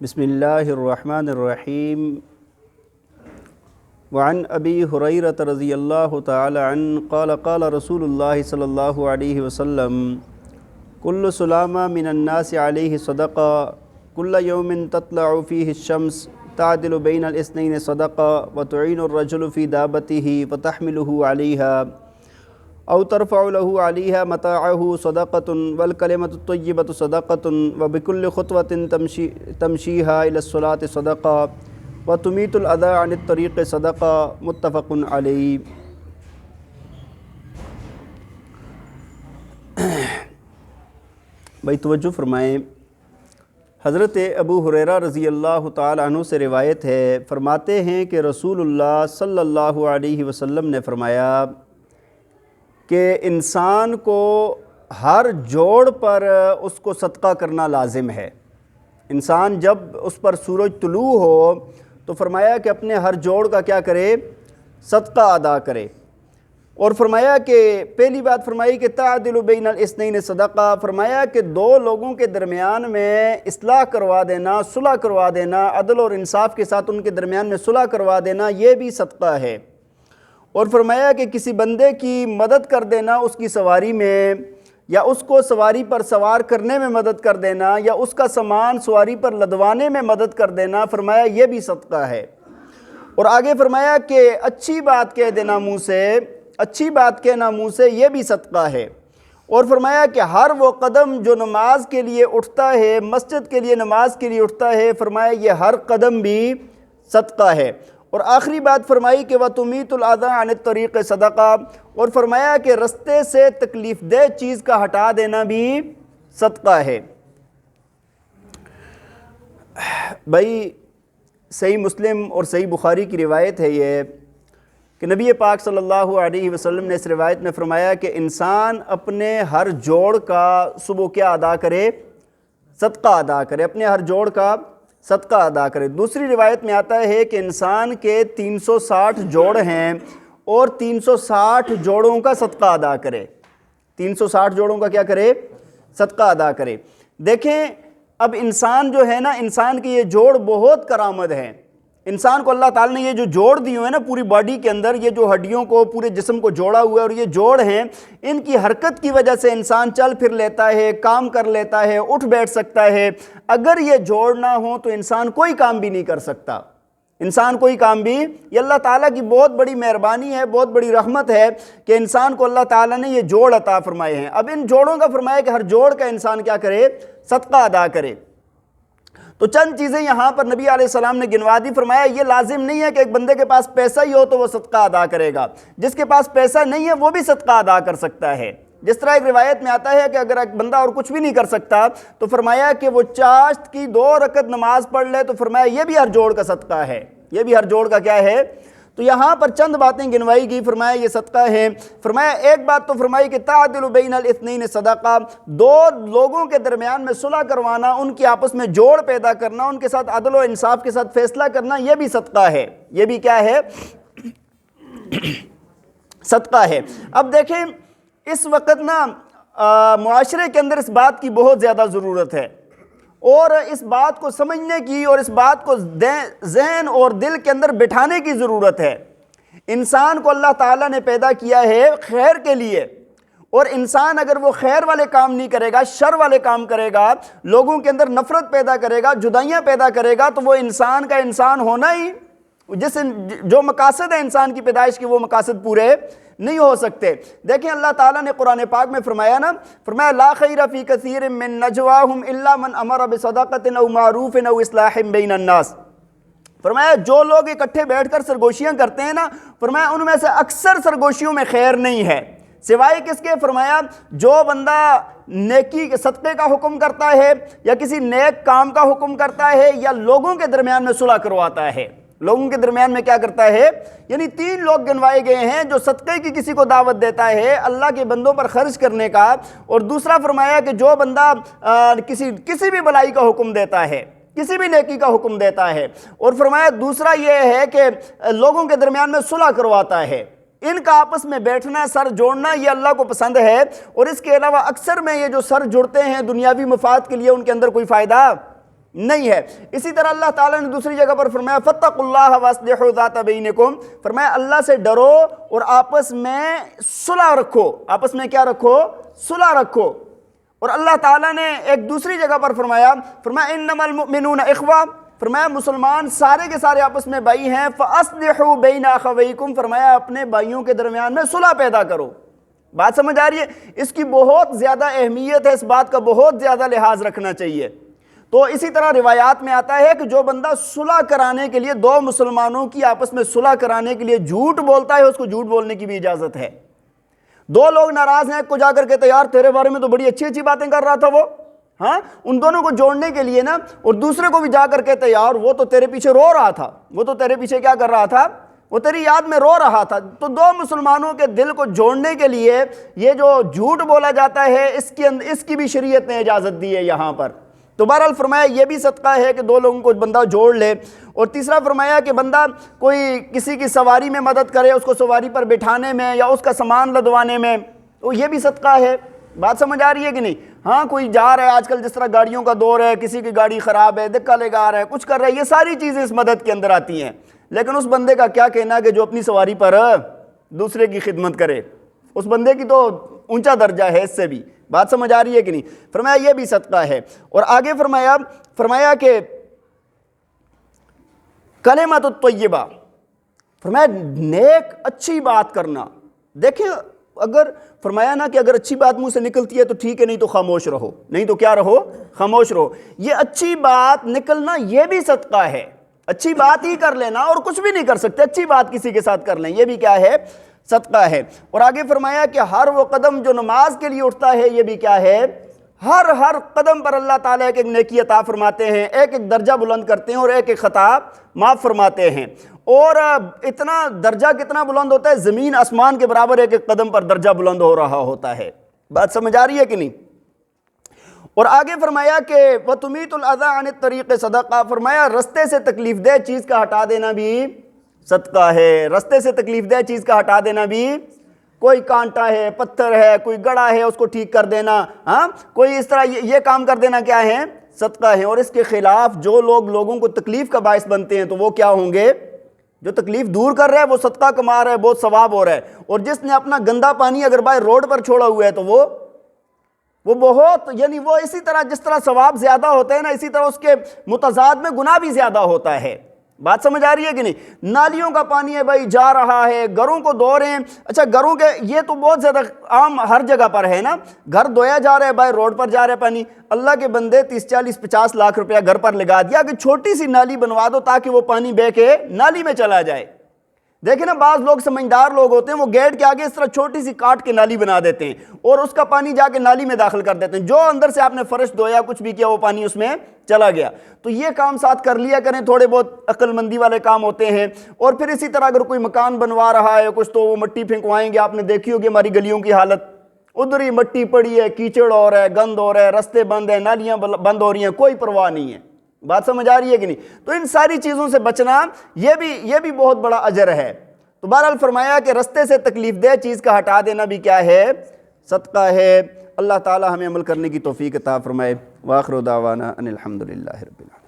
بسم اللہ الرحمن الرحیم وعن ابی ہریرۃ رضی اللہ تعالی عنہ قال قال رسول اللہ صلی اللہ علیہ وسلم کل سلامہ من الناس علیہ صدقہ کل یوم تطلع فیہ الشمس تعدل بین الاثنین صدقہ وتعین الرجل فی دابتہ فتحملہ علیہا او ترفع له علیہا متاعہ صدقۃ والکلمۃ الطیبۃ صدقۃ وبکل خطوۃ تمشیہا الی الصلاۃ صدقہ وتمیت الاذی عن الطریق صدقہ متفق علیہ۔ بھائی توجہ فرمائیں، حضرت ابو ہریرہ رضی اللہ تعالی عنہ سے روایت ہے، فرماتے ہیں کہ رسول اللہ صلی اللہ علیہ وسلم نے فرمایا کہ انسان کو ہر جوڑ پر اس کو صدقہ کرنا لازم ہے۔ انسان جب اس پر سورج طلوع ہو تو فرمایا کہ اپنے ہر جوڑ کا کیا کرے؟ صدقہ ادا کرے۔ اور فرمایا کہ پہلی بات فرمائی کہ تعدل بین الاثنین صدقہ، فرمایا کہ دو لوگوں کے درمیان میں اصلاح کروا دینا، صلح کروا دینا، عدل اور انصاف کے ساتھ ان کے درمیان میں صلح کروا دینا، یہ بھی صدقہ ہے۔ اور فرمایا کہ کسی بندے کی مدد کر دینا اس کی سواری میں، یا اس کو سواری پر سوار کرنے میں مدد کر دینا، یا اس کا سامان سواری پر لدوانے میں مدد کر دینا، فرمایا یہ بھی صدقہ ہے۔ اور آگے فرمایا کہ اچھی بات کہہ دینا منہ سے، اچھی بات کہنا منہ سے، یہ بھی صدقہ ہے۔ اور فرمایا کہ ہر وہ قدم جو نماز کے لیے اٹھتا ہے، مسجد کے لیے نماز کے لیے اٹھتا ہے، فرمایا یہ ہر قدم بھی صدقہ ہے۔ اور آخری بات فرمائی کہ وَتُمِيتُ الْأَذَى عَنِ الطَّرِيقِ صدقہ، اور فرمایا کہ رستے سے تکلیف دہ چیز کا ہٹا دینا بھی صدقہ ہے۔ بھائی صحیح مسلم اور صحیح بخاری کی روایت ہے یہ کہ نبی پاک صلی اللہ علیہ وسلم نے اس روایت میں فرمایا کہ انسان اپنے ہر جوڑ کا صبح کیا ادا کرے؟ صدقہ ادا کرے، اپنے ہر جوڑ کا صدقہ ادا کرے۔ دوسری روایت میں آتا ہے کہ انسان کے 360 جوڑ ہیں اور 360 جوڑوں کا صدقہ ادا کرے، 360 جوڑوں کا کیا کرے؟ صدقہ ادا کرے۔ دیکھیں اب انسان جو ہے نا، انسان کے یہ جوڑ بہت کرامت ہیں۔ انسان کو اللہ تعالیٰ نے یہ جو جوڑ دیے ہیں نا پوری باڈی کے اندر، یہ جو ہڈیوں کو پورے جسم کو جوڑا ہوا ہے، اور یہ جوڑ ہیں، ان کی حرکت کی وجہ سے انسان چل پھر لیتا ہے، کام کر لیتا ہے، اٹھ بیٹھ سکتا ہے۔ اگر یہ جوڑ نہ ہو تو انسان کوئی کام بھی نہیں کر سکتا، انسان کوئی کام بھی، یہ اللہ تعالیٰ کی بہت بڑی مہربانی ہے، بہت بڑی رحمت ہے کہ انسان کو اللہ تعالیٰ نے یہ جوڑ عطا فرمائے ہیں۔ اب ان جوڑوں کا فرمایا کہ ہر جوڑ کا انسان کیا کرے؟ صدقہ ادا کرے۔ تو چند چیزیں یہاں پر نبی علیہ السلام نے گنوا دی۔ فرمایا یہ لازم نہیں ہے کہ ایک بندے کے پاس پیسہ ہی ہو تو وہ صدقہ ادا کرے گا، جس کے پاس پیسہ نہیں ہے وہ بھی صدقہ ادا کر سکتا ہے۔ جس طرح ایک روایت میں آتا ہے کہ اگر ایک بندہ اور کچھ بھی نہیں کر سکتا تو فرمایا کہ وہ چاشت کی 2 رکعت نماز پڑھ لے، تو فرمایا یہ بھی ہر جوڑ کا صدقہ ہے، یہ بھی ہر جوڑ کا کیا ہے؟ تو یہاں پر چند باتیں گنوائی گئی، فرمایا یہ صدقہ ہے۔ فرمایا ایک بات تو فرمائی کہ تعدل بین الاثنین صدقہ، 2 لوگوں کے درمیان میں صلح کروانا، ان کی آپس میں جوڑ پیدا کرنا، ان کے ساتھ عدل و انصاف کے ساتھ فیصلہ کرنا، یہ بھی صدقہ ہے، یہ بھی کیا ہے؟ صدقہ ہے۔ اب دیکھیں اس وقت نا معاشرے کے اندر اس بات کی بہت زیادہ ضرورت ہے، اور اس بات کو سمجھنے کی اور اس بات کو ذہن اور دل کے اندر بٹھانے کی ضرورت ہے۔ انسان کو اللہ تعالیٰ نے پیدا کیا ہے خیر کے لیے، اور انسان اگر وہ خیر والے کام نہیں کرے گا، شر والے کام کرے گا، لوگوں کے اندر نفرت پیدا کرے گا، جدائیاں پیدا کرے گا، تو وہ انسان کا انسان ہونا ہی، جو مقاصد ہے انسان کی پیدائش کے وہ مقاصد پورے نہیں ہو سکتے۔ دیکھیں اللہ تعالیٰ نے قرآن پاک میں فرمایا نا، فرمایا لا خیر فی کثیر من نجواہم الا من امر بصدقۃ او معروف او اصلاح بین الناس۔ فرمایا جو لوگ اکٹھے بیٹھ کر سرگوشیاں کرتے ہیں نا، فرمایا ان میں سے اکثر سرگوشیوں میں خیر نہیں ہے، سوائے کس کے؟ فرمایا جو بندہ نیکی کے صدقے کا حکم کرتا ہے، یا کسی نیک کام کا حکم کرتا ہے، یا لوگوں کے درمیان میں صلح کرواتا ہے، لوگوں کے درمیان میں کیا کرتا ہے؟ یعنی 3 لوگ گنوائے گئے ہیں، جو صدقے کی کسی کو دعوت دیتا ہے، اللہ کے بندوں پر خرچ کرنے کا، اور دوسرا فرمایا کہ جو بندہ کسی بھی بلائی کا حکم دیتا ہے، کسی بھی نیکی کا حکم دیتا ہے، اور فرمایا دوسرا یہ ہے کہ لوگوں کے درمیان میں صلح کرواتا ہے۔ ان کا آپس میں بیٹھنا، سر جوڑنا، یہ اللہ کو پسند ہے، اور اس کے علاوہ اکثر میں یہ جو سر جڑتے ہیں دنیاوی مفاد کے لیے، ان کے اندر کوئی فائدہ نہیں ہے۔ اسی طرح اللہ تعالیٰ نے دوسری جگہ پر فرمایا فَاتَّقُوا اللَّهَ وَأَصْلِحُوا ذَاتَ بَيْنِكُمْ، فرمایا اللہ سے ڈرو اور آپس میں صلح رکھو، آپس میں کیا رکھو؟ صلح رکھو۔ اور اللہ تعالیٰ نے ایک دوسری جگہ پر فرمایا إِنَّمَا الْمُؤْمِنُونَ إِخْوَةٌ، فرمایا مسلمان سارے کے سارے آپس میں بھائی ہیں، فَأَصْلِحُوا بَيْنَ أَخَوَيْكُمْ، فرمایا اپنے بھائیوں کے درمیان میں صلح پیدا کرو۔ بات سمجھ آ رہی ہے؟ اس کی بہت زیادہ اہمیت ہے، اس بات کا بہت زیادہ لحاظ رکھنا چاہیے۔ تو اسی طرح روایات میں آتا ہے کہ جو بندہ صلح کرانے کے لیے، دو مسلمانوں کی آپس میں صلح کرانے کے لیے جھوٹ بولتا ہے، اس کو جھوٹ بولنے کی بھی اجازت ہے۔ دو لوگ ناراض ہیں، کو جا کر کہتے یار تیرے بارے میں تو بڑی اچھی اچھی باتیں کر رہا تھا وہ، ہاں، ان دونوں کو جوڑنے کے لیے نا، اور دوسرے کو بھی جا کر کہتے یار وہ تو تیرے پیچھے رو رہا تھا، وہ تو تیرے پیچھے کیا کر رہا تھا، وہ تیری یاد میں رو رہا تھا۔ تو دو مسلمانوں کے دل کو جوڑنے کے لیے یہ جو جھوٹ بولا جاتا ہے، اس کی بھی شریعت نے اجازت دی ہے یہاں پر۔ تو بہرحال فرمایا یہ بھی صدقہ ہے کہ دو لوگوں کو بندہ جوڑ لے۔ اور تیسرا فرمایا کہ بندہ کوئی کسی کی سواری میں مدد کرے، اس کو سواری پر بٹھانے میں یا اس کا سامان لدوانے میں، تو یہ بھی صدقہ ہے۔ بات سمجھ آ رہی ہے کہ نہیں؟ ہاں، کوئی جا رہا ہے، آج کل جس طرح گاڑیوں کا دور ہے، کسی کی گاڑی خراب ہے، دھکا لگا رہا ہے، کچھ کر رہا ہے، یہ ساری چیزیں اس مدد کے اندر آتی ہیں۔ لیکن اس بندے کا کیا کہنا کہ جو اپنی سواری پر دوسرے کی خدمت کرے، اس بندے کی تو اونچا درجہ ہے اس سے بھی۔ بات سمجھ آ رہی ہے کہ نہیں؟ فرمایا یہ بھی صدقہ ہے۔ اور آگے فرمایا کہ کلمۃ الطیبہ، فرمایا نیک اچھی بات کرنا۔ دیکھیں، اگر فرمایا نا کہ اگر اچھی بات منہ سے نکلتی ہے تو ٹھیک ہے، نہیں تو خاموش رہو، نہیں تو کیا رہو؟ خاموش رہو۔ یہ اچھی بات نکلنا یہ بھی صدقہ ہے۔ اچھی بات ہی کر لینا اور کچھ بھی نہیں کر سکتے، اچھی بات کسی کے ساتھ کر لیں، یہ بھی کیا ہے؟ صدقہ ہے۔ اور آگے فرمایا کہ ہر وہ قدم جو نماز کے لیے اٹھتا ہے، یہ بھی کیا ہے؟ ہر قدم پر اللہ تعالیٰ ایک نیکی عطا فرماتے ہیں، ایک درجہ بلند کرتے ہیں اور ایک خطا معاف فرماتے ہیں۔ اور اتنا درجہ کتنا بلند ہوتا ہے؟ زمین آسمان کے برابر ایک قدم پر درجہ بلند ہو رہا ہوتا ہے۔ بات سمجھ آ رہی ہے کہ نہیں؟ اور آگے فرمایا کہ وَتُمِيتُ الْأَذَىٰ عَنِ الطَّرِيقِ صَدَقَہ، فرمایا رستے سے تکلیف دہ چیز کا ہٹا دینا بھی صدقہ ہے۔ رستے سے تکلیف دہ چیز کا ہٹا دینا بھی، کوئی کانٹا ہے، پتھر ہے، کوئی گڑا ہے، اس کو ٹھیک کر دینا، ہاں، کوئی اس طرح یہ کام کر دینا کیا ہے؟ صدقہ ہے۔ اور اس کے خلاف جو لوگ لوگوں کو تکلیف کا باعث بنتے ہیں تو وہ کیا ہوں گے؟ جو تکلیف دور کر رہا ہے وہ صدقہ کما رہا ہے، بہت ثواب ہو رہا ہے۔ اور جس نے اپنا گندا پانی اگر باہر روڈ پر چھوڑا ہوا ہے تو وہ بہت، یعنی وہ اسی طرح جس طرح ثواب زیادہ ہوتا ہے نا، اسی طرح اس کے متضاد میں گناہ بھی زیادہ ہوتا ہے۔ بات سمجھ آ رہی ہے کہ نہیں؟ نالیوں کا پانی ہے بھائی، جا رہا ہے، گھروں کو دھو رہے ہیں، اچھا گھروں کے یہ تو بہت زیادہ عام ہر جگہ پر ہے نا، گھر دھویا جا رہا ہے بھائی، روڈ پر جا رہا ہے پانی، اللہ کے بندے 30 40 50 لاکھ روپیہ گھر پر لگا دیا کہ چھوٹی سی نالی بنوا دو تاکہ وہ پانی بہہ کے نالی میں چلا جائے۔ دیکھیں نا، بعض لوگ سمجھدار لوگ ہوتے ہیں، وہ گیٹ کے آگے اس طرح چھوٹی سی کاٹ کے نالی بنا دیتے ہیں اور اس کا پانی جا کے نالی میں داخل کر دیتے ہیں، جو اندر سے آپ نے فرش دھویا کچھ بھی کیا وہ پانی اس میں چلا گیا۔ تو یہ کام ساتھ کر لیا کریں، تھوڑے بہت عقل مندی والے کام ہوتے ہیں۔ اور پھر اسی طرح اگر کوئی مکان بنوا رہا ہے کچھ، تو وہ مٹی پھینکوائیں گے، آپ نے دیکھی ہوگی ہماری گلیوں کی حالت، ادھر ہی مٹی پڑی ہے، کیچڑ ہو رہا ہے، گند ہو رہا ہے، رستے بند ہیں، نالیاں بند ہو رہی ہیں، کوئی پرواہ نہیں ہے۔ بات سمجھ آ رہی ہے کہ نہیں؟ تو ان ساری چیزوں سے بچنا یہ بھی بہت بڑا اجر ہے۔ تو بہرحال فرمایا کہ رستے سے تکلیف دہ چیز کا ہٹا دینا بھی کیا ہے؟ صدقہ ہے۔ اللہ تعالی ہمیں عمل کرنے کی توفیق عطا فرمائے۔ وآخر دعوانا ان الحمد للہ رب العالمین۔